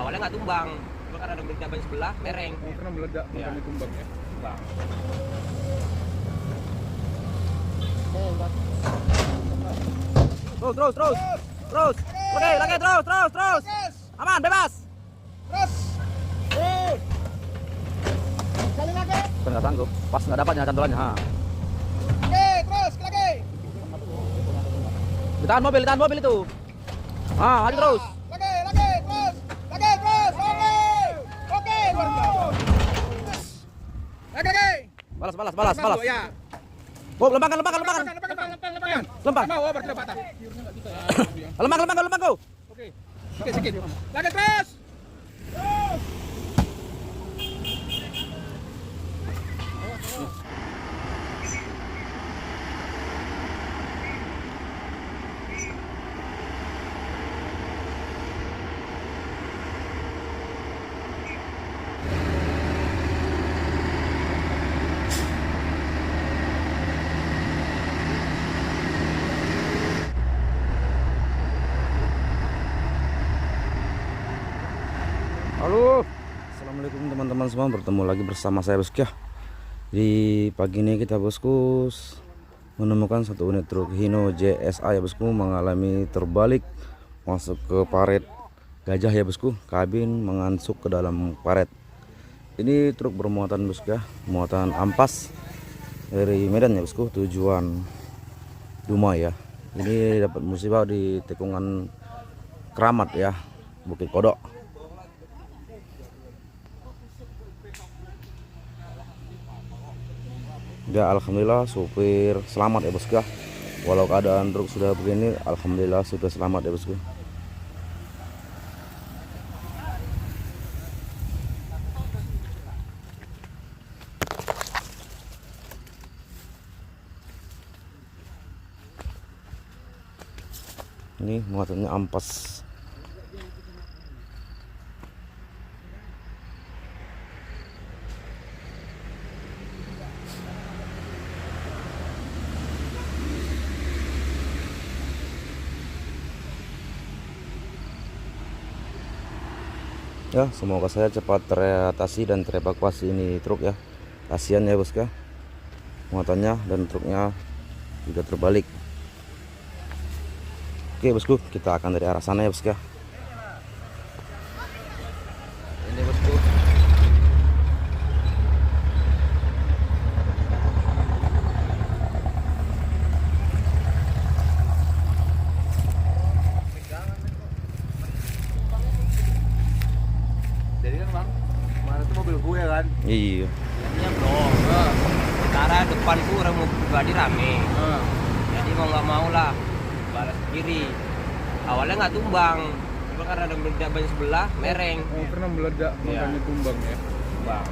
Awalnya nggak tumbang, cuma karena ada berita ban sebelah, mereng. Oh, karena meledak makanya tumbang ya. Tumbang. Terus. Oke, lagi terus. Aman, bebas. Terus. Sekali lagi. Kan nggak sanggup, pas nggak dapatnya cantolannya. Oke, terus lagi. Ditahan mobil itu. Maju terus. Lagi, terus. Oke, luar biasa. Lagi. Balas. Ya. Oh, lempang. Lempang. Mau berarti patah. Lempang kau. Oke. Sikit. Lagi terus. Halo, assalamualaikum teman-teman semua, bertemu lagi bersama saya bosku ya. Di pagi ini kita bosku menemukan satu unit truk Hino JSA ya bosku, mengalami terbalik masuk ke paret gajah ya bosku, kabin mengansuk ke dalam paret. Ini truk bermuatan bosku ya, muatan ampas dari Medan ya bosku, tujuan Dumai ya. Ini dapat musibah di tikungan Keramat ya, Bukit Kodok. Ya alhamdulillah supir selamat ya bosku ya. Walau keadaan truk sudah begini, alhamdulillah supir selamat ya bosku. Ini muatannya ampas. Ya, semoga saya cepat teratasi dan terevakuasi ini truk ya. Kasihan ya bosku ya, muatannya dan truknya juga terbalik. Oke bosku, kita akan dari arah sana ya bosku ya. Ini bosku. Jadi kan bang, kemarin itu mobil gue kan. Iya. Ini belum. Sekarang depan tuh orang mobil pribadi rame. Jadi mau nggak mau lah balas kiri. Awalnya nggak tumbang, cuma karena ada berita ban sebelah, mereng. Oh, karena meledak makanya tumbang ya. Tumbang.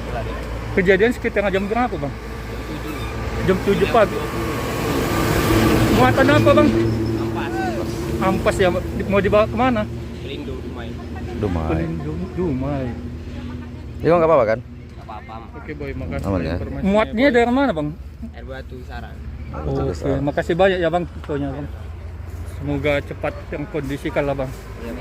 Gila deh. Kejadian sekitar jam berapa bang? Jam 7 pagi. 7. Muatan apa bang? Ampas. Ampas ya, mau dibawa kemana? Pelindo Dumai. Dumai. Dumai. Ini nggak apa-apa kan? Nggak apa-apa. Oke boy, makasih Aman ya? informasinya. Muatnya dari mana bang? Air batu saran. Oke, makasih banyak ya bang. Infonya bang. Semoga cepat yang kondisikan lah bang. Iya.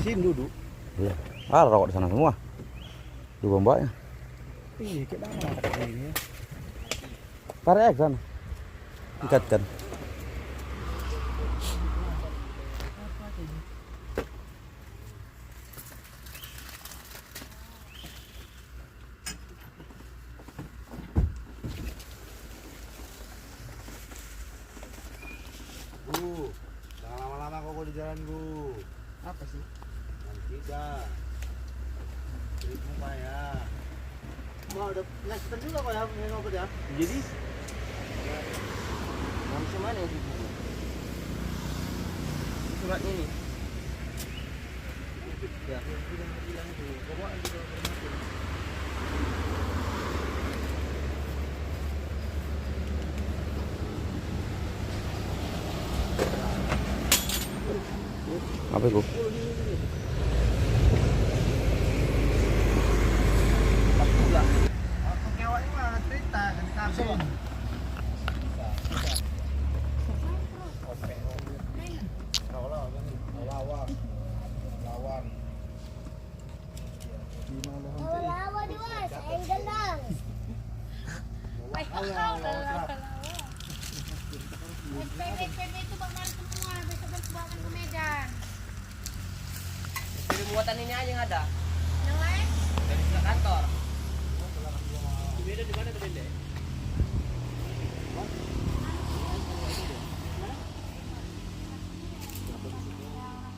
Sini duduk. Iya. Rokok di sana semua. Dua mbaknya. Iya, kayak mana ini? Tarik ke sana. Ikatkan. jalan Bu. Apa sih? Nanti dah. Ritmu ya. Mau udah next juga kok ya, minum obat ya. Jadi langsung mana yang buku? Surat ini. Ya. Bilang itu, bawa juga informasi. Apa itu? Aku kewaknya mah cerita kan kabin. Lawan. Lawan dua, saya gendang. PB itu bakal semua besok bersubangan ke Medan. Jadi muatan ini aja yang ada Yang lain? dari sebelah kantor. Beda di mana tuh beda?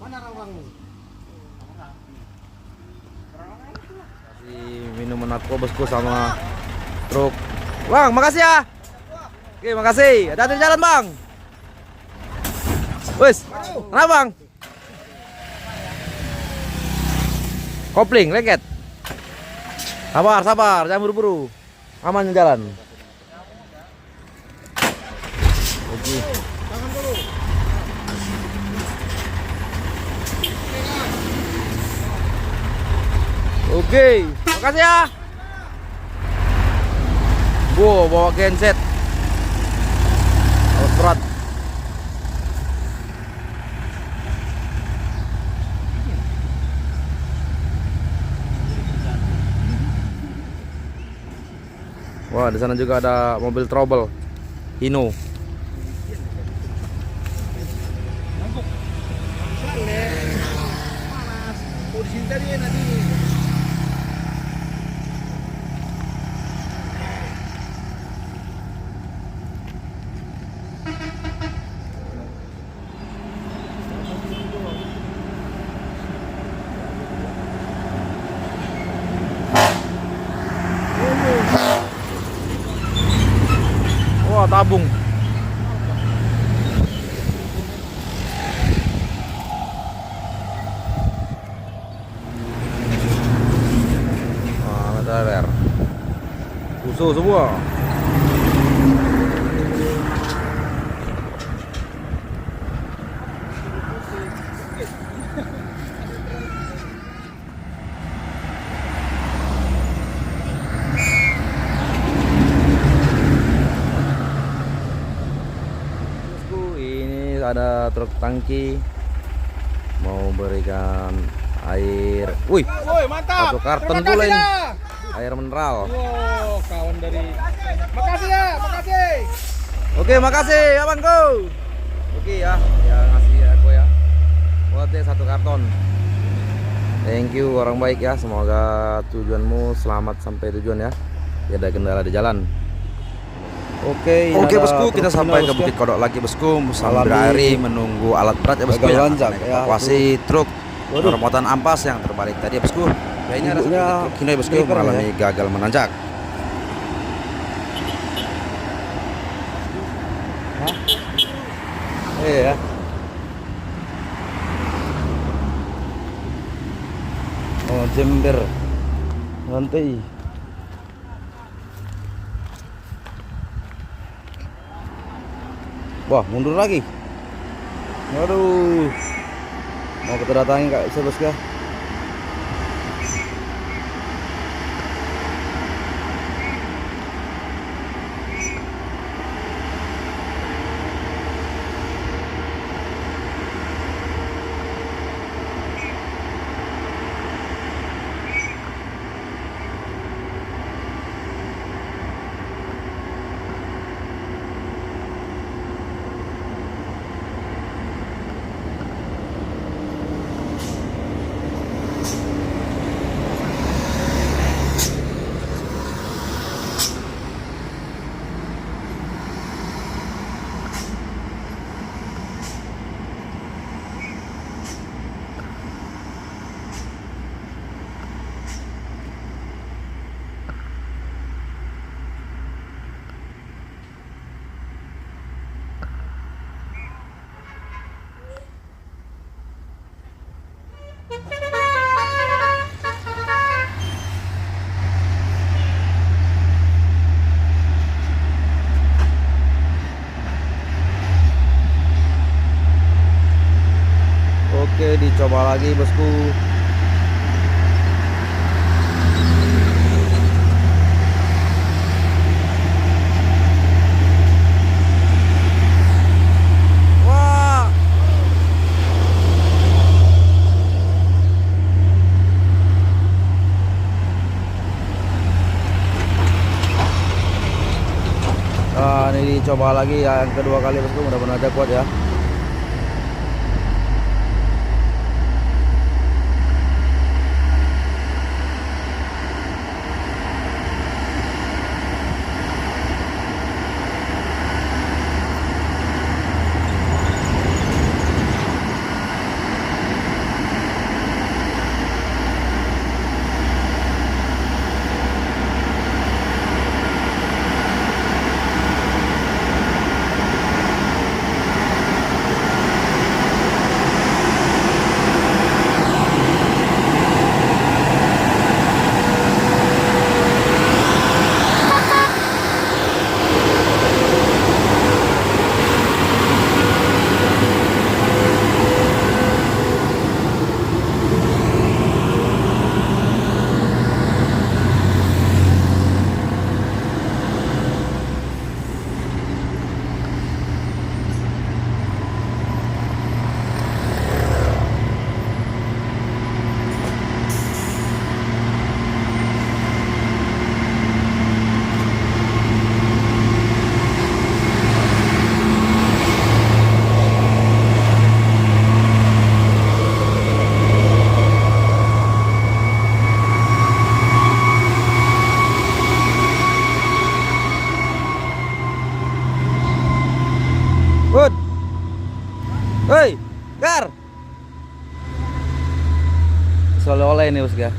Mana orangmu? Kasih minuman aku bosku sama truk. Bang, makasih ya. Oke, makasih. Hati-hati di jalan, Bang. Wes, kenapa, Bang? Kopling, lengket. Sabar, sabar, jangan buru-buru. Aman di jalan. Oke. Oke, makasih ya. Wow, bawa genset. Alat berat. Wah, di sana juga ada mobil trouble Hino. Oh, di sini tadi nanti. Wah, tabung. Wah, driver. Usul semua. Ini ada truk tangki mau berikan air. Wih, Woi, mantap. satu karton Terima pula kasih ini. dah. Air mineral. Wow, kawan dari Makasih ya, makasih. Oke, makasih abangku. Oke ya, ya ngasih aku ya. Buat dia satu karton. Thank you orang baik ya. Semoga tujuanmu selamat sampai tujuan ya. Tidak ada kendala di jalan. Oke, bosku, kita sampai ke Bukit Kodok lagi bosku. Sambil berhari menunggu alat berat ya bosku ya. Evakuasi truk bermuatan ampas yang terbalik tadi ya bosku. Ya ini ada satu truk Hino ya bosku mengalami gagal menanjak. Iya. Oh, jember. Nanti. Wah, mundur lagi. Waduh. Mau kita datangin Kak Bosku ya. coba lagi bosku. Wah. Nah, ini dicoba lagi ya, yang kedua kali bosku, mudah-mudahan aja kuat ya. Bud. Hei, Gar. Selalu oleh ini bos ya.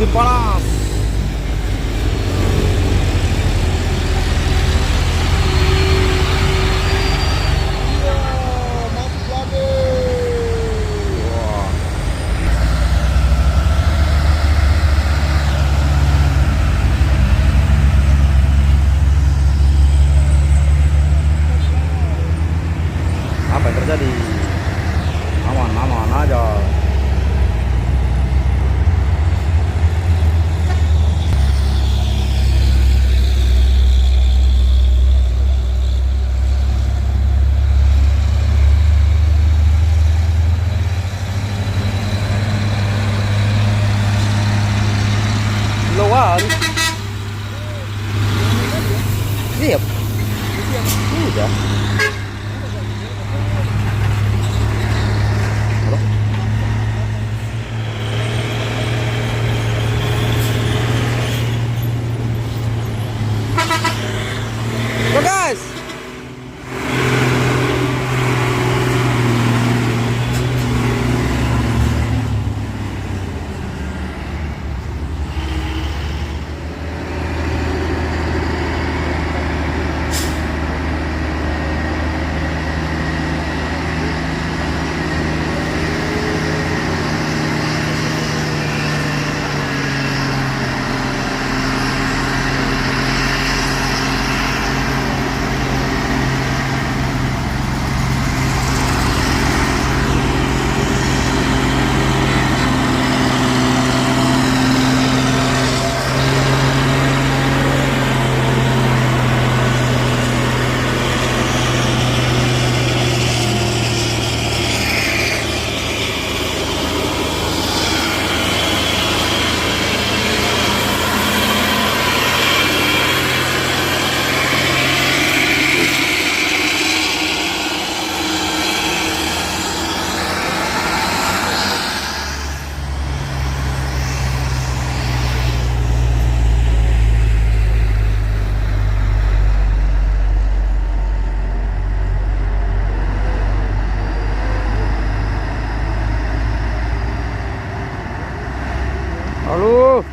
musim panas. Masuk lagi. Wah. Apa yang terjadi? Aman aja. Luar. Siap. Udah. Go guys. Halo.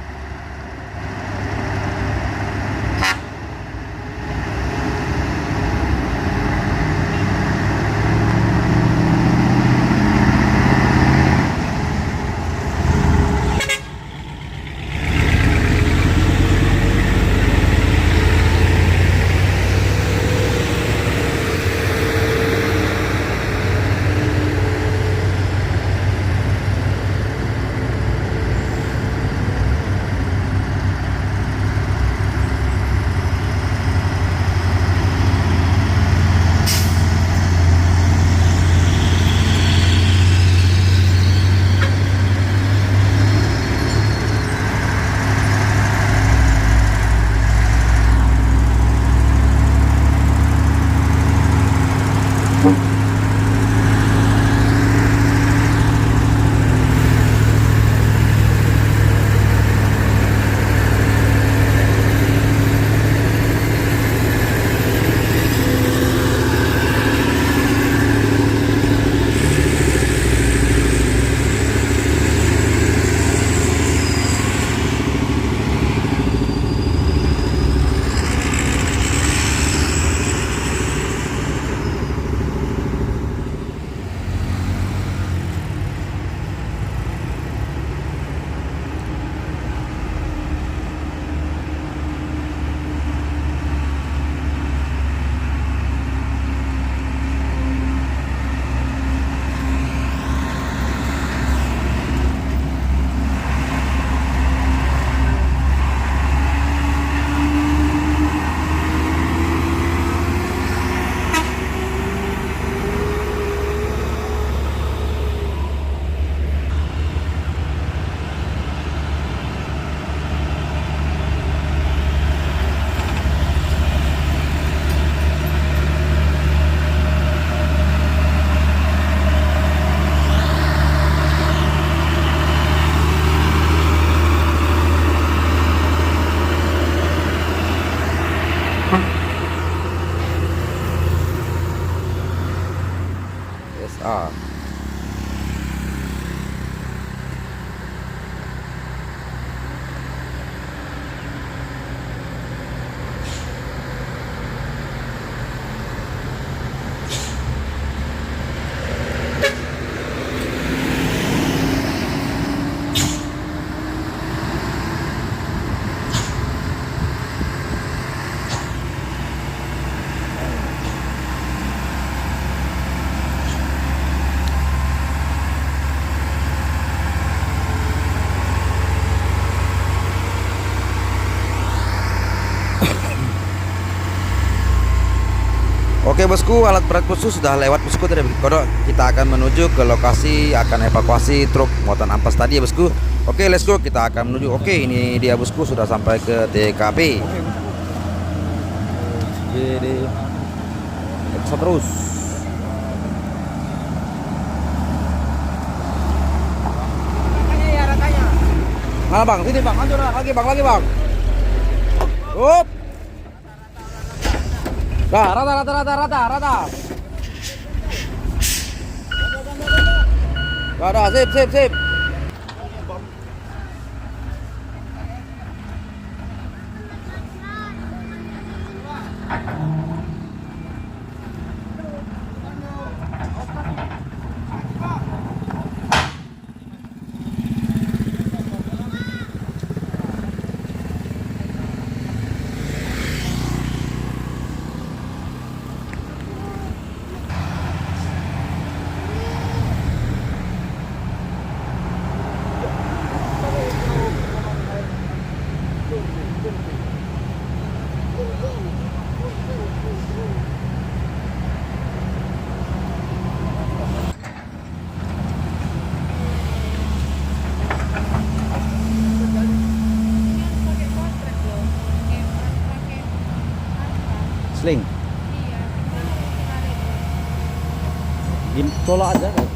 SA. Oke bosku, alat berat khusus sudah lewat bosku dari Bukit Kodok. Kita akan menuju ke lokasi akan evakuasi truk muatan ampas tadi ya bosku. Oke, let's go, kita akan menuju. Oke, ini dia bosku sudah sampai ke TKP. Jadi bisa terus. Mana bang? Sini bang, lanjut lagi bang. Up. Dah, rata. Ada, sip. Sling. Gini, tolak aja kan?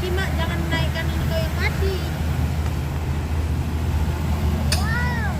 Cima jangan naikkan ini kau yang mati. Wow.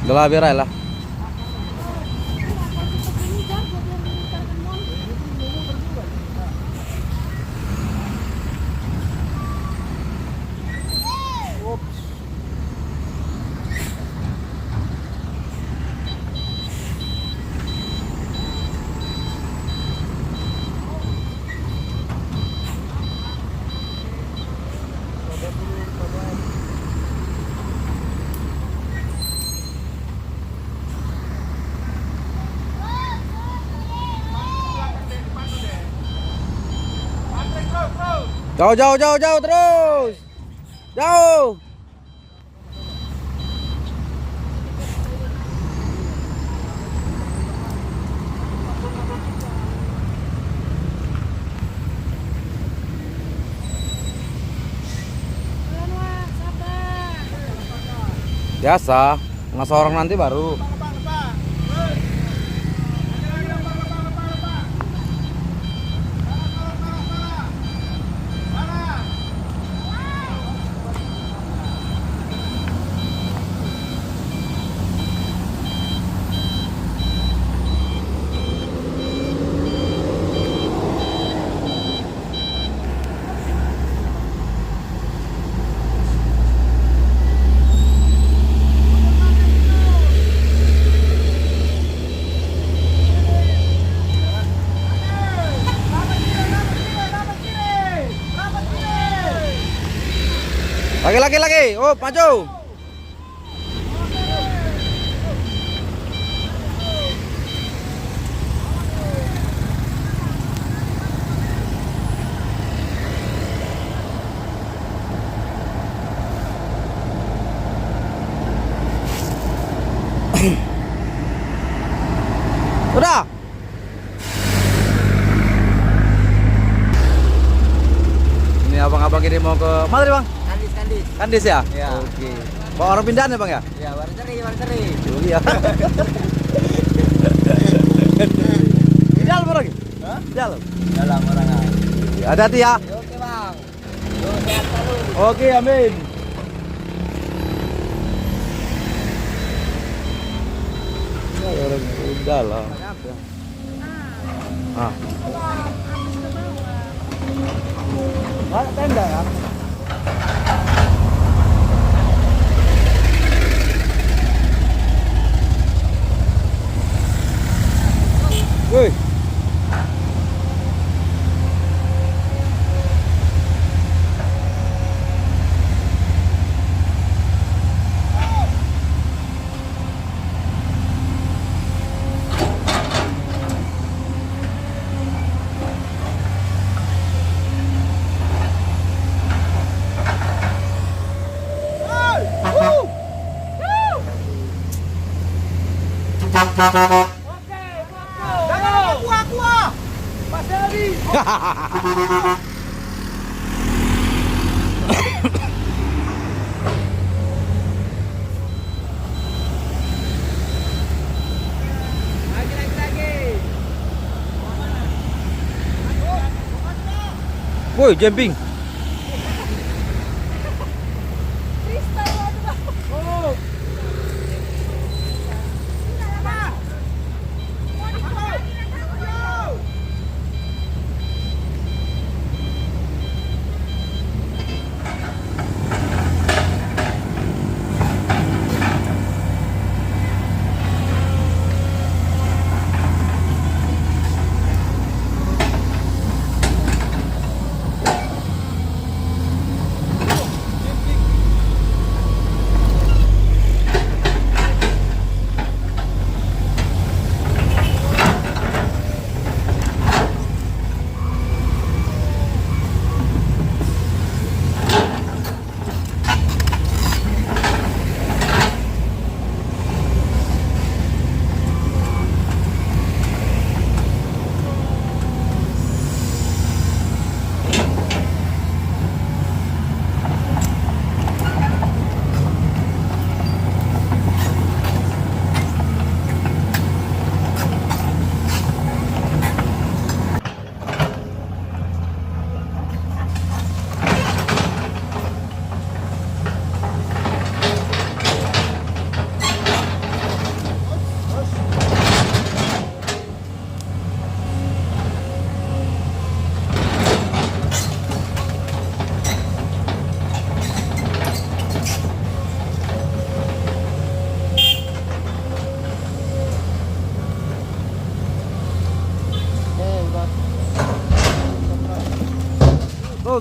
Udah lah, biar aja lah. Jauh, jauh, jauh, jauh terus. Jauh. Biasa, nggak seorang nanti baru. Lagi. Oh, maju. Udah. Ini abang-abang ini mau ke mana nih, Bang? Kandis ya? Iya. Oke. Bawa orang pindahan ya, Bang ya? Ya, baru cari. Iya. Di dalam lagi? Hah? Di dalam. Dalam orangnya. Hati-hati ya. Oke, Bang. Yo, sehat selalu. Oke, amin. Ya, orang udah lah. Ah. Ada tenda kan? Woi. Woi, jumping.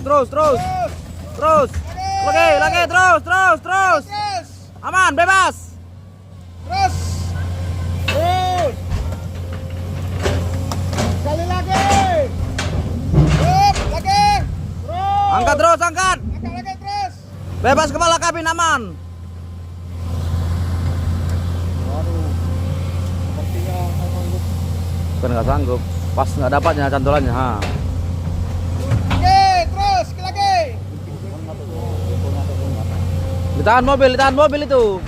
Terus. Lagi, terus. Aman, bebas. Terus. Sekali lagi. Lagi. Terus. Angkat terus, angkat. Angkat lagi terus. Bebas kepala kabin, aman. Bukan nggak sanggup. Pas nggak dapatnya cantolannya. Ha. Oke, terus sekali lagi. Ditahan mobil itu.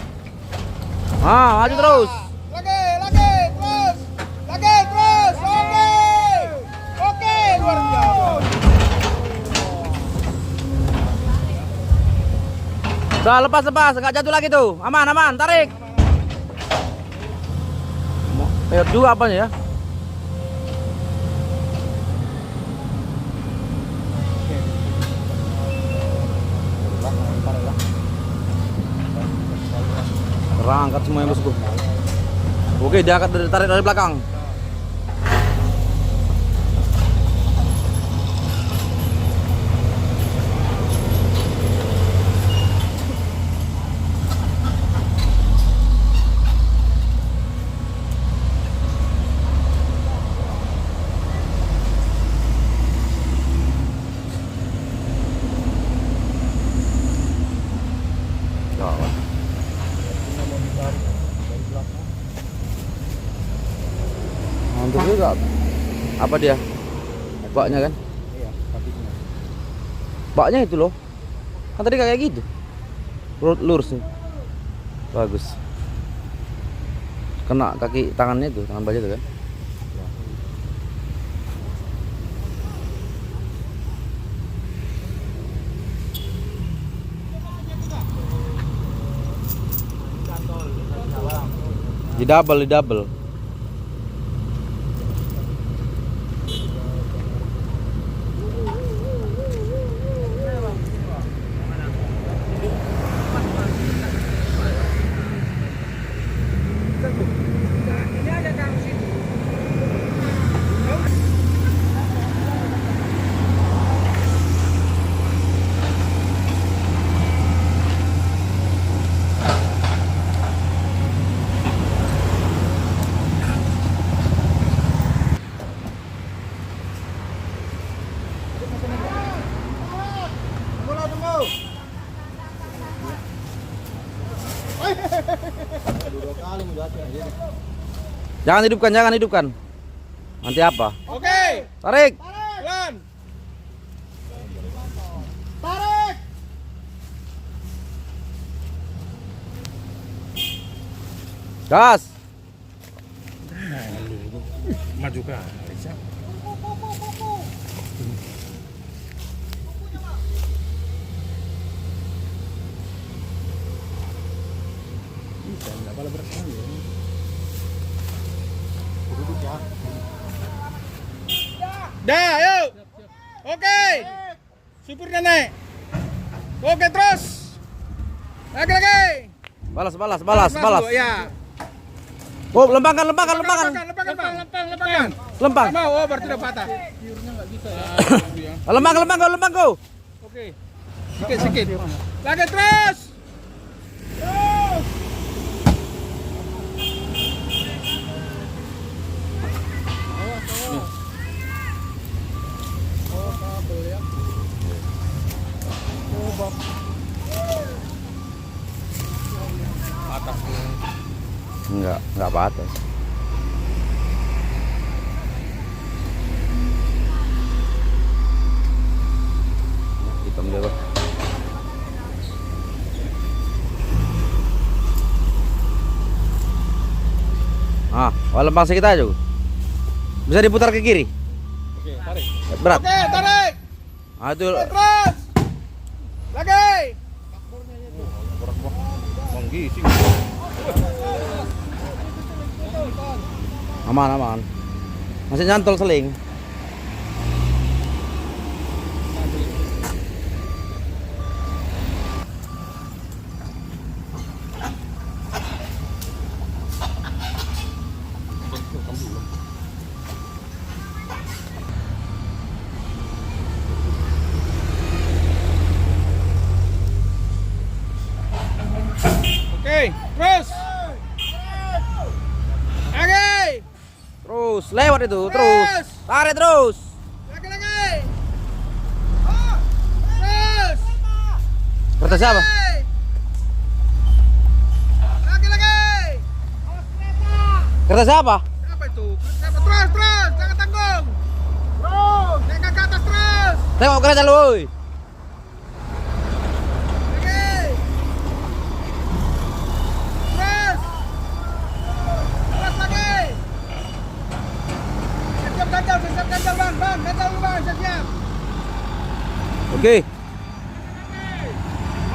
Maju terus. Lagi, terus. Lagi, terus. Oke, luar biasa. Udah lepas, nggak jatuh lagi tuh. Aman, tarik. Peot juga apanya ya? Angkat semuanya bosku. Oke, dia akan tarik dari belakang. Mantap juga. Apa dia? Baknya kan? Iya, kabinnya. Baknya itu loh. Kan tadi kayak gitu. Lurus nih. Bagus. Kena kaki tangannya itu, tangan baja itu kan? Di double. Jangan hidupkan. Nanti apa? Oke. Tarik. Jalan. Tarik. Gas. Maju ke Alisa. Bisa enggak pala bersama ya. Duduk ya. Dah, yuk. Oke. Supirnya naik. Oke, terus. Lagi. Balas. Ya. Oh, lempangkan. Lempang. Lempang. Mau, oh berarti udah patah. Lempang kau. Oke. Sikit. Lagi terus. Enggak patah. Hitam dia, Bang. Lempang sedikit aja. Bisa diputar ke kiri. Oke, tarik. Berat. Oke, tarik. Itu Terus. Lagi. aman. Masih nyantol seling. Terus. Lagi. Terus lewat itu, terus. Tarik terus. Lagi. Terus. Kereta siapa? Lagi. Kereta siapa? Apa itu? Terus, jangan tanggung. Terus, naik ke atas terus. Tengok kereta lu, woi. Lagi. Terus. Terus lagi. Siap ganjal bang, ganjal dulu bang, siap. Oke.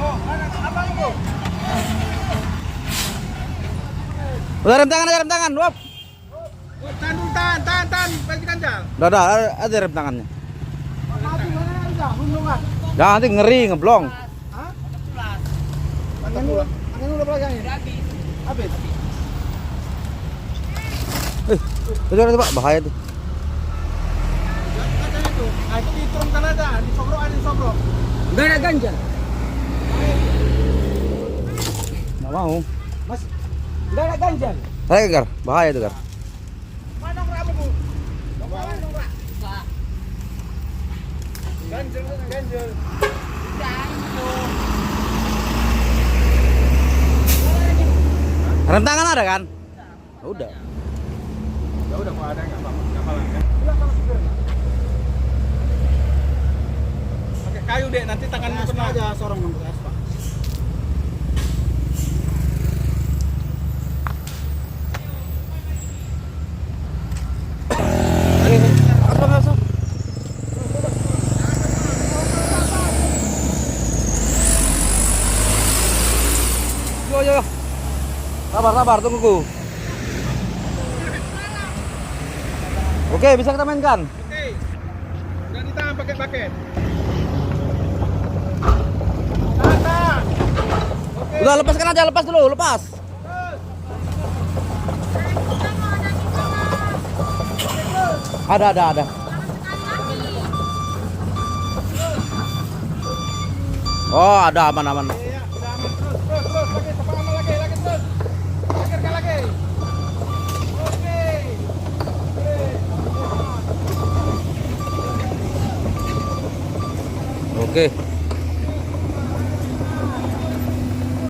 Oh, abang bu. Udah rem tangan, Wop. Tahan, balik ganjal. Udah, ada rem tangannya. Mati mana aja, hunungan. Jangan nanti ngeri, ngeblong. Angin udah belakangnya. Habis. Itu Pak, bahaya tuh. Katanya itu, itu diturunkan aja, disogrok. Enggak ada ganjal. Nggak mau. Mas, enggak ada ganjal. Saya Gar, bahaya tuh Gar. Mana nongkrong bu? Nongkrong. Ganjel. Rem tangan ada kan? Udah. Ya udah mau ada nggak apa-apa kan? Bilang sama supir. Pakai kayu deh, nanti tanganmu kena aja sorong nongkrong es pak. Yo. Sabar, tunggu. Oke, bisa kita mainkan. Oke. Udah ditahan pakai paket. Tahan. Oke. Udah lepaskan aja, lepas dulu, lepas. Ada. Oh, ada aman. Iya, udah aman. Terus lagi tepakan lagi terus. Pikirkan lagi. Oke. Oke.